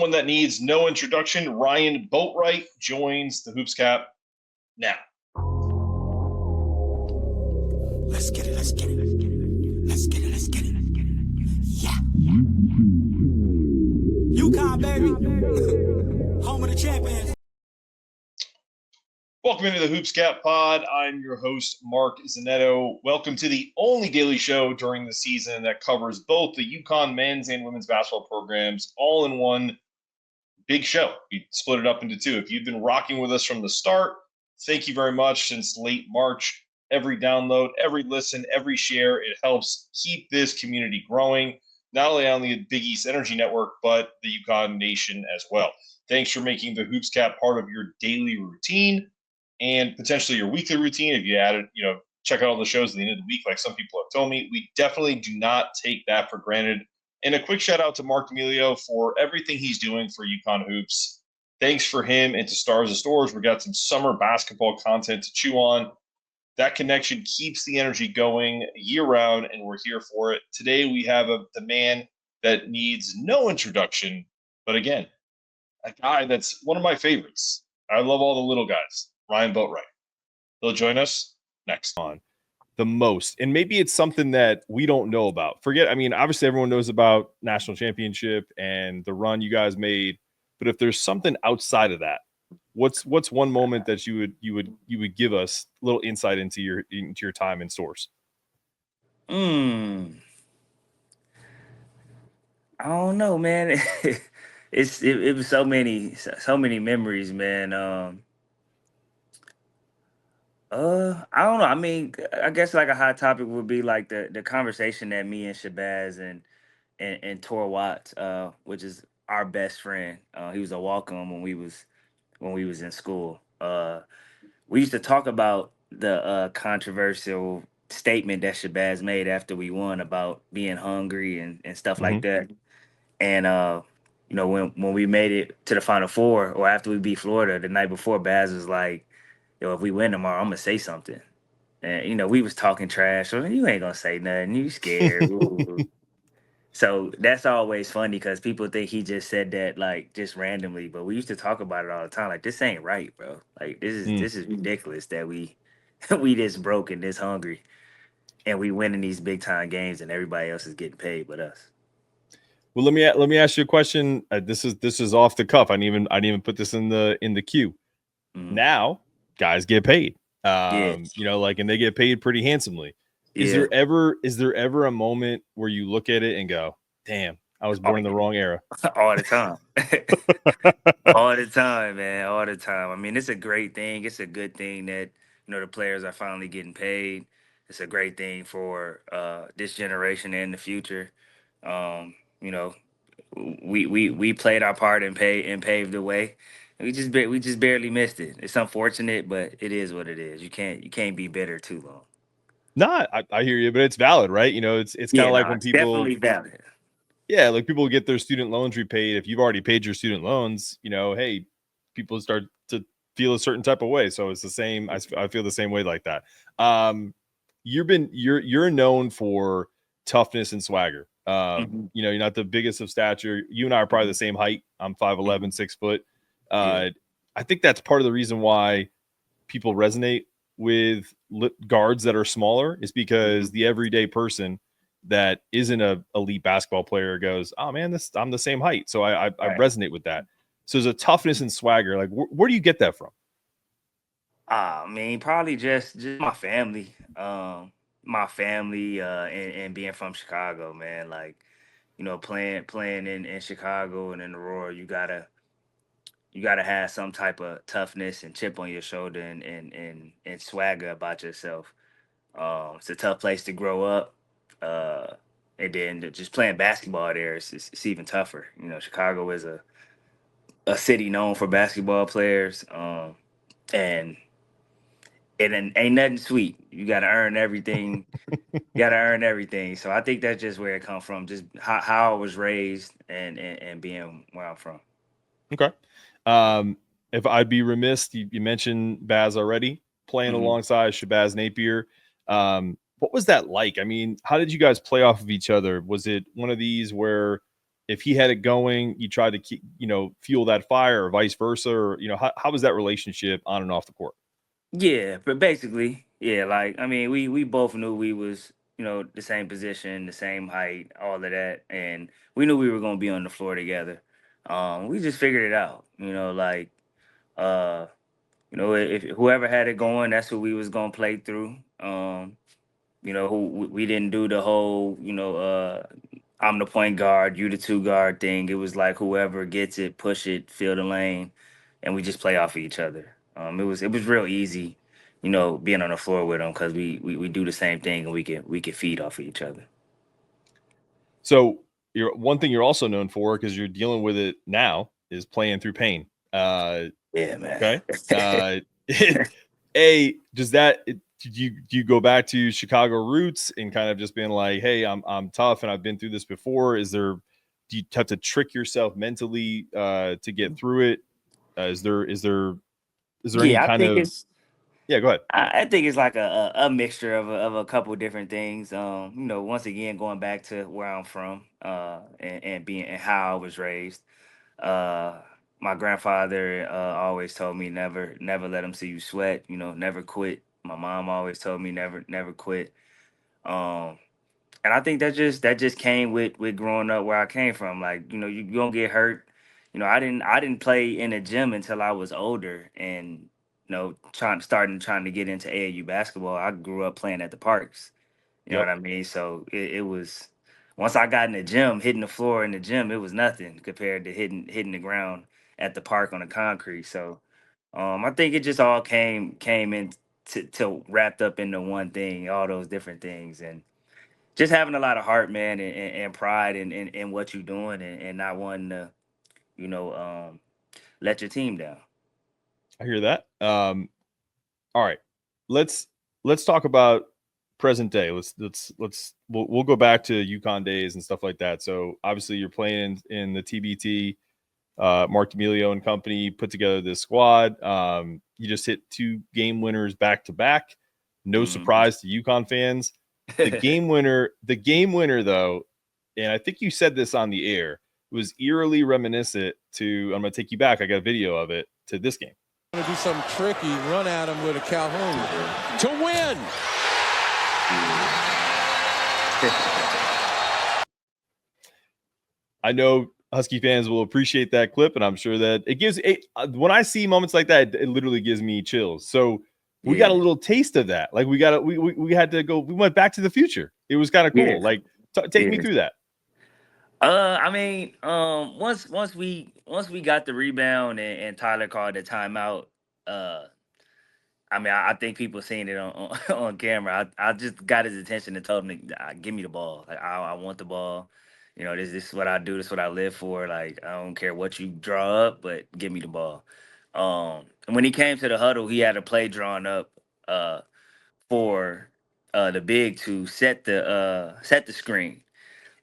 Someone that needs no introduction, Ryan Boatright joins the Hoops Cap now. Let's get it. Let's get it. Let's get it. Let's get it. Yeah. UConn, baby. Home of the champions. Welcome into the Hoops Cap Pod. I'm your host, Mark Zanetto. Welcome to the only daily show during the season that covers both the UConn men's and women's basketball programs all in one big show. We split it up into two. If you've been rocking with us from the start, thank you very much. Since late March, every download, every listen, every share, it helps keep this community growing, not only on the Big East Energy Network, but the UConn Nation as well. Thanks for making the Hoops Cap part of your daily routine and potentially your weekly routine. If you added, check out all the shows at the end of the week, like some people have told me. We definitely do not take that for granted. And a quick shout out to Mark D'Amelio for everything he's doing for UConn Hoops. Thanks for him and to Stars of Stores. We got some summer basketball content to chew on. That connection keeps the energy going year-round, and we're here for it. Today we have the man that needs no introduction, but again, a guy that's one of my favorites. I love all the little guys. Ryan Boatright. He'll join us next. On the most, and maybe it's something that we don't know about. Obviously everyone knows about national championship and the run you guys made, but if there's something outside of that, what's one moment that you would give us a little insight into your time in Source? I don't know, man. It was so many memories, man. I don't know. I mean, I guess like a hot topic would be like the conversation that me and Shabazz and Tor Watts, which is our best friend. He was a walk-on when we was in school. We used to talk about the controversial statement that Shabazz made after we won about being hungry and stuff like that. And when we made it to the Final Four, or after we beat Florida the night before, Baz was like, "Yo, if we win tomorrow, I'm gonna say something." And we was talking trash. So you ain't gonna say nothing. You scared. So that's always funny because people think he just said that like just randomly. But we used to talk about it all the time. Like, this ain't right, bro. Like, this is ridiculous that we this broke and this hungry, and we winning these big time games, and everybody else is getting paid but us. Well, let me ask you a question. This is off the cuff. I didn't even put this in the queue. Now, guys get paid. And they get paid pretty handsomely. Is there ever a moment where you look at it and go, "Damn, I was born in the wrong era"? All the time. All the time, man. All the time. I mean, it's a great thing. It's a good thing that the players are finally getting paid. It's a great thing for this generation and the future. We played our part and paved the way. We just barely missed it. It's unfortunate, but it is what it is. You can't be bitter too long. No, I hear you, but it's valid, right? It's kind of like when people definitely valid. Yeah, like people get their student loans repaid. If you've already paid your student loans, hey, people start to feel a certain type of way. So it's the same. I feel the same way like that. You're known for toughness and swagger. You're not the biggest of stature. You and I are probably the same height. I'm 5'11", 6 foot. I think that's part of the reason why people resonate with guards that are smaller, is because the everyday person that isn't a elite basketball player goes, "Oh man, I'm the same height." So I resonate with that. So there's a toughness and swagger. Like, where do you get that from? I mean, probably just my family. And being from Chicago, man. Like, playing in Chicago and in the Roar, you gotta have some type of toughness and chip on your shoulder and swagger about yourself. It's a tough place to grow up. And then just playing basketball there, it's even tougher. Chicago is a city known for basketball players. And it ain't nothing sweet. You got to earn everything. So I think that's just where it comes from, just how I was raised and being where I'm from. Okay. If I'd be remiss, you mentioned Baz already, playing alongside Shabazz Napier. What was that like? I mean, how did you guys play off of each other? Was it one of these where if he had it going, you tried to keep, fuel that fire, or vice versa, or how was that relationship on and off the court? Yeah, but basically, yeah, like I mean, we both knew we was, the same position, the same height, all of that, and we knew we were gonna be on the floor together. We just figured it out, like uh, if whoever had it going, that's who we was gonna play through. Who we didn't do the whole, I'm the point guard, you the two guard thing. It was like whoever gets it, push it, fill the lane, and we just play off of each other. It was real easy, being on the floor with them because we do the same thing and we can feed off of each other. So one thing you're also known for, because you're dealing with it now, is playing through pain. Yeah, man. Okay. Do you go back to Chicago roots and kind of just being like, hey, I'm tough and I've been through this before? Do you have to trick yourself mentally to get through it? Is there any I kind think of go ahead. I think it's like a mixture of a couple different things. Once again, going back to where I'm from, and being and how I was raised. Uh, my grandfather always told me never let them see you sweat. Never quit. My mom always told me never quit. Um, and I think that just came with growing up where I came from. Like you gonna get hurt. I didn't play in the gym until I was older, and trying to get into AAU basketball. I grew up playing at the parks. You know Yep. what I mean? So it was once I got in the gym, hitting the floor in the gym, it was nothing compared to hitting the ground at the park on the concrete. So I think it just all came in to wrapped up into one thing, all those different things, and just having a lot of heart, man, and pride in what you're doing, and not wanting to, you know, um, let your team down. I hear that. All right, let's talk about present day. We'll go back to UConn days and stuff like that. So obviously you're playing in the TBT. Mark D'Amelio and company put together this squad. You just hit 2 game winners back to back. No surprise to UConn fans. The game winner though, and I think you said this on the air, was eerily reminiscent to. I'm going to take you back. I got a video of it to this game. Going to do some tricky run at him with a Calhoun to win. I know Husky fans will appreciate that clip, and I'm sure that it gives it. When I see moments like that, it literally gives me chills. So we got a little taste of that. Like we had to go. We went back to the future. It was kind of cool. Yeah. Like take me through that. I mean, once we got the rebound and Tyler called the timeout, I mean, I think people seen it on camera. I just got his attention and told him, "Give me the ball. Like I want the ball. This is what I do. This is what I live for. Like I don't care what you draw up, but give me the ball." And when he came to the huddle, he had a play drawn up for the big to set the screen.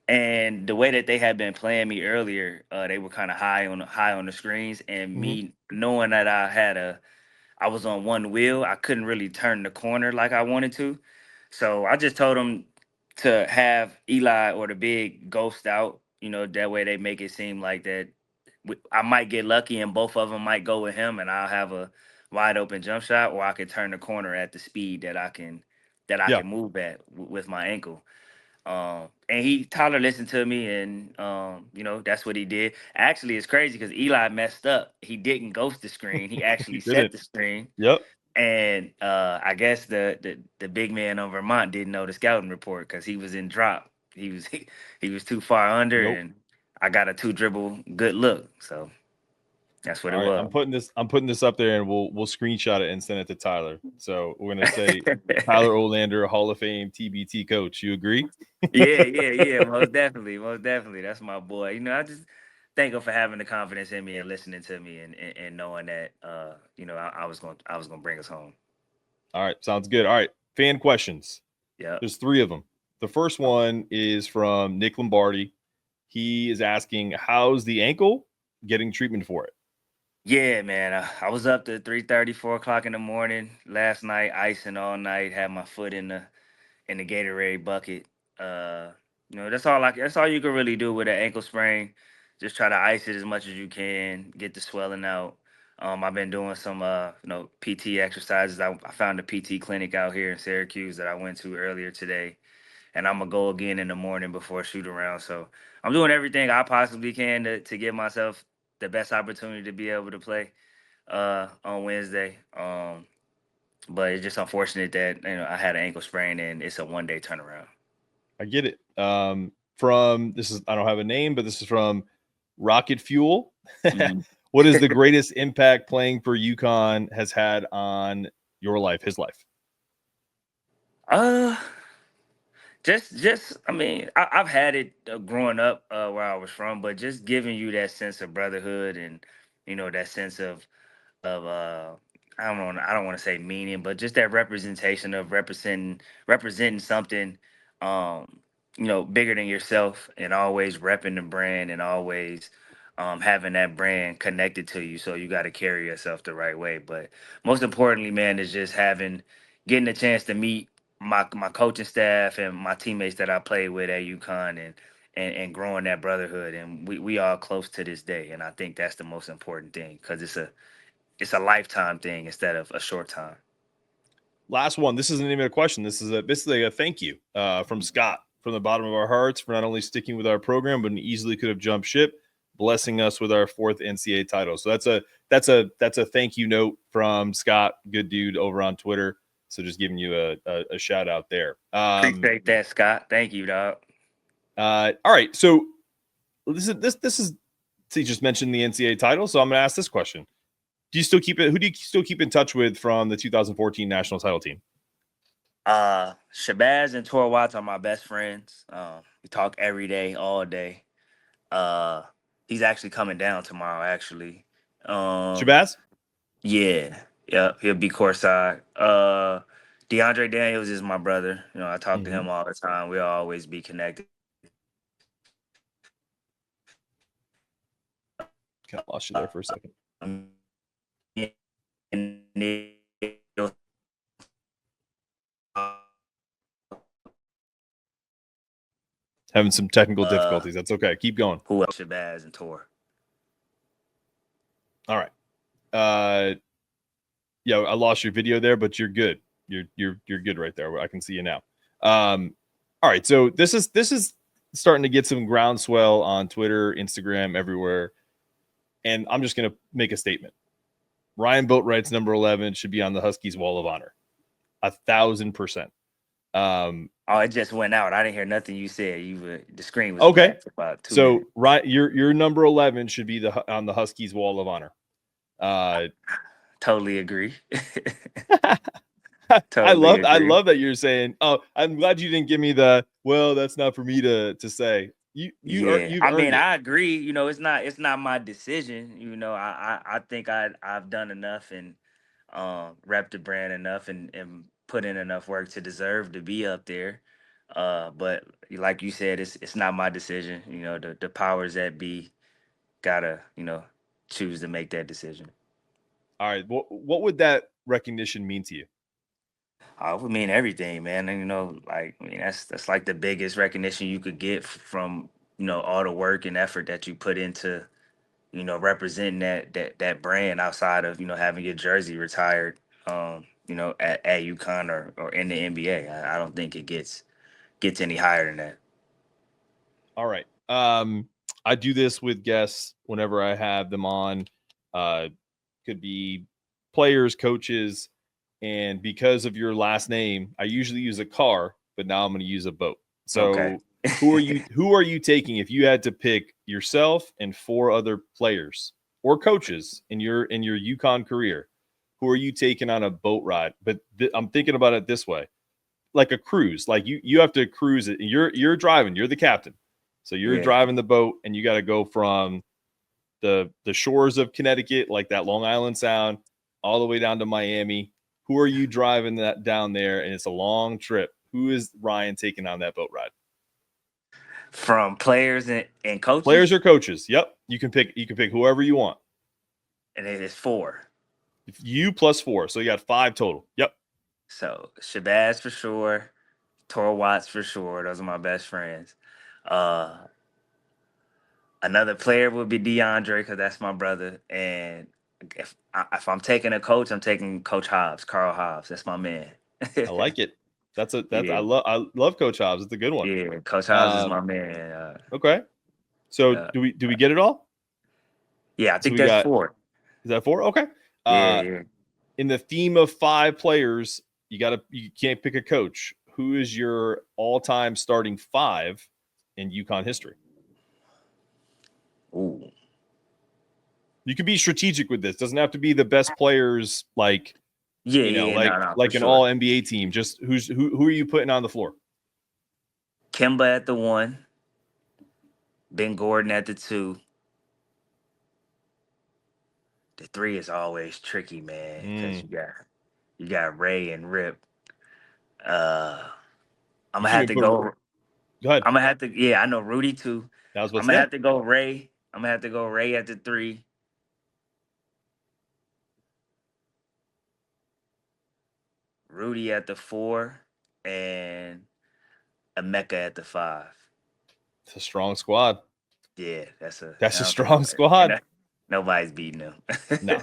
And the way that they had been playing me earlier, they were kind of high on the screens, and me knowing that I was on one wheel, I couldn't really turn the corner like I wanted to. So I just told him to have Eli or the big ghost out. That way they make it seem like that I might get lucky and both of them might go with him, and I'll have a wide open jump shot, or I could turn the corner at the speed that I can move at with my ankle. And Tyler listened to me, and that's what he did. Actually, it's crazy because Eli messed up. He didn't ghost the screen. He actually set the screen. Yep. And I guess the big man on Vermont didn't know the scouting report because he was in drop. He was too far under, and I got a 2-dribble good look. So that's what it was. I'm putting this up there, and we'll screenshot it and send it to Tyler. So we're gonna say Tyler Olander, Hall of Fame TBT coach. You agree? Yeah. Most definitely. That's my boy. I just thank him for having the confidence in me and listening to me and knowing that I was gonna bring us home. All right, sounds good. All right, fan questions. Yeah. There's 3 of them. The first one is from Nick Lombardi. He is asking, how's the ankle? Getting treatment for it? Yeah, man. I was up to 3:30, 4 o'clock in the morning last night, icing all night. Had my foot in the Gatorade bucket. That's all you can really do with an ankle sprain. Just try to ice it as much as you can, get the swelling out. I've been doing some PT exercises. I found a PT clinic out here in Syracuse that I went to earlier today, and I'm gonna go again in the morning before shoot around. So I'm doing everything I possibly can to give myself the best opportunity to be able to play on Wednesday. But it's just unfortunate that I had an ankle sprain and it's a 1-day turnaround. I get it. I don't have a name, but this is from Rocket Fuel. Mm-hmm. What is the greatest impact playing for UConn has had on your life, his life? Just I mean, I've had it growing up where I was from, but just giving you that sense of brotherhood and that sense of I don't want to say meaning, but just that representation of representing something bigger than yourself, and always repping the brand, and always having that brand connected to you. So you got to carry yourself the right way. But most importantly, man, is just getting a chance to meet my coaching staff and my teammates that I played with at UConn, and growing that brotherhood. And we all close to this day. And I think that's the most important thing, because it's a lifetime thing instead of a short time. Last one. This isn't even a question. This is basically a thank you from Scott, from the bottom of our hearts, for not only sticking with our program, but easily could have jumped ship, blessing us with our 4th NCAA title. So that's a thank you note from Scott, good dude over on Twitter. So just giving you a shout out there. Appreciate that, Scott. Thank you, dog. All right. So this is so you just mentioned the NCAA title. So I'm going to ask this question. Who do you still keep in touch with from the 2014 national title team? Shabazz and Tor Watts are my best friends. We talk every day, all day. He's actually coming down tomorrow, actually. Shabazz? Yeah. He'll be courtside. DeAndre Daniels is my brother. I talk to him all the time. We'll always be connected. I lost you there for a second. Having some technical difficulties. That's okay. Keep going. Who else? Shabazz and Tor. All right. Yeah, I lost your video there, but you're good. You're good right there. I can see you now. All right. So this is starting to get some groundswell on Twitter, Instagram, everywhere. And I'm just going to make a statement. Ryan Boatwright's number 11 should be on the Huskies Wall of Honor. 1,000%. It just went out. I didn't hear nothing you said. The screen was okay. About 2 so minutes. Right, your number 11 should be on the Huskies Wall of Honor. Totally agree. I love that you're saying. Oh, I'm glad you didn't give me that's not for me to say. I agree. It's not my decision. I think I've done enough and rep the brand enough and put in enough work to deserve to be up there. But like you said, it's not my decision. The powers that be gotta choose to make that decision. All right. What would that recognition mean to you? It would mean everything, man. And that's like the biggest recognition you could get from all the work and effort that you put into representing that brand outside of having your jersey retired at UConn or in the NBA. I don't think it gets any higher than that. All right. I do this with guests whenever I have them on. Could be players, coaches. And because of your last name, I usually use a car, but now I'm going to use a boat. So okay. who are you taking if you had to pick yourself and 4 other players or coaches in your UConn career? Who are you taking on a boat ride? But I'm thinking about it this way. Like a cruise. Like you have to cruise it. You're driving, you're the captain. So you're driving the boat and you got to go from the shores of Connecticut, like that Long Island Sound, all the way down to Miami. Who are you driving that down there? And it's a long trip. Who is Ryan taking on that boat ride? From players and coaches? Players or coaches. Yep. You can pick whoever you want. And it is 4. You plus 4. So you got 5 total. Yep. So Shabazz for sure. Tor Watts for sure. Those are my best friends. Another player would be DeAndre because that's my brother. And if I'm taking a coach, I'm taking Coach Hobbs, Carl Hobbs. That's my man. I like it. That's Yeah. I love Coach Hobbs. It's a good one. Yeah, Coach Hobbs is my man. Okay. So do we get it all? Yeah, I think So that's 4. Is that 4? Okay. Yeah. In the theme of 5 players, you can't pick a coach. Who is your all-time starting 5 in UConn history? Ooh. You can be strategic with this. Doesn't have to be the best players, like an sure. all NBA team. Just who are you putting on the floor? Kemba at the 1, Ben Gordon at the 2. The 3 is always tricky, man, because you got Ray and Rip. I'm gonna have to go. Go ahead. I'm gonna have to. Yeah, I know Rudy too. I'm gonna have to go Ray. I'm gonna have to go Ray at the 3. Rudy at the 4, and Emeka at the 5. It's a strong squad. Yeah, that's a strong squad. Nobody's beating them. No,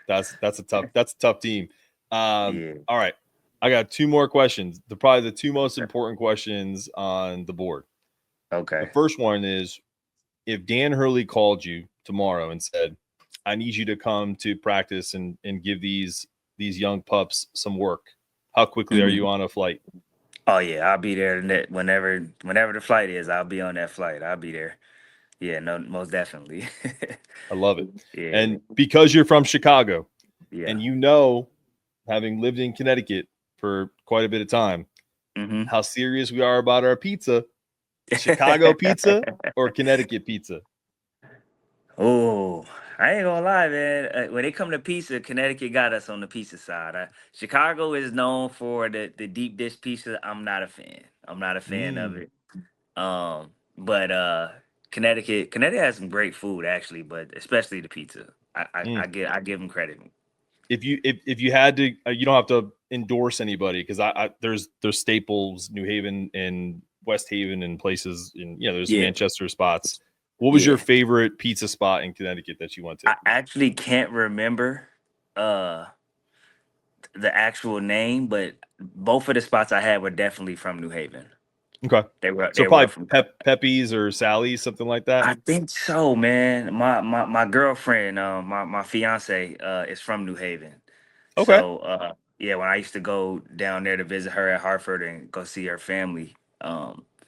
that's a tough team. Yeah. All right, I got 2 more questions. Probably the 2 most important questions on the board. Okay. The first one is, if Dan Hurley called you tomorrow and said, "I need you to come to practice and give these young pups some work," how quickly are you on a flight? Oh yeah, I'll be there whenever the flight is. I'll be on that flight. I'll be there. Yeah, no, most definitely. I love it. Yeah. And because you're from Chicago, Yeah. and having lived in Connecticut for quite a bit of time, how serious we are about our pizza. Chicago pizza or Connecticut pizza? Oh, I ain't gonna lie, man. When it come to pizza, Connecticut got us on the pizza side. Chicago is known for the deep dish pizza. I'm not a fan. I'm not a fan of it. But Connecticut has some great food actually, but especially the pizza. I give them credit. If you had to, you don't have to endorse anybody, because there's staples, New Haven and West Haven and places, and there's Manchester spots. What was your favorite pizza spot in Connecticut that you went to? I actually can't remember the actual name, but both of the spots I had were definitely from New Haven. Okay. They were probably from Pepe's or Sally's, something like that. I think so, man. My girlfriend, my fiance, is from New Haven. Okay. So when I used to go down there to visit her at Hartford and go see her family,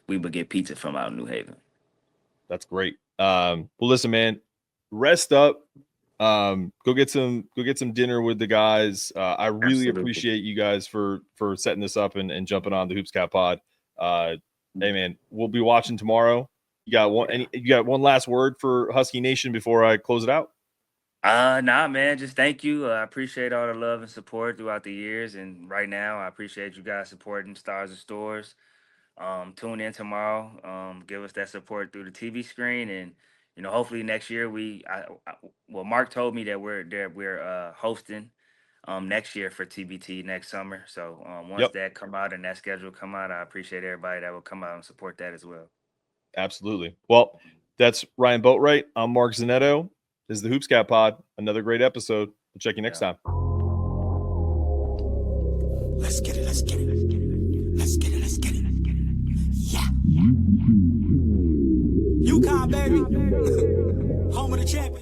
we would get pizza from out in New Haven. That's great. Well, listen, man, rest up. Go get some dinner with the guys. I really appreciate you guys for setting this up and jumping on the Hoops Cat Pod. Hey man, we'll be watching tomorrow. You got one last word for Husky Nation before I close it out? Nah, man, just thank you. I appreciate all the love and support throughout the years, and right now I appreciate you guys supporting Stars and Stores. Tune in tomorrow. Give us that support through the TV screen, and hopefully next year Mark told me that we're hosting next year for TBT next summer. So once that come out and that schedule come out, I appreciate everybody that will come out and support that as well. Absolutely. Well, that's Ryan Boatright. I'm Mark Zanetto. This is the Hoops Cat Pod. Another great episode. We'll check you next time. Let's get it. Let's get it. Let's get it. Let's get it. Yeah. UConn, baby. Home of the champion.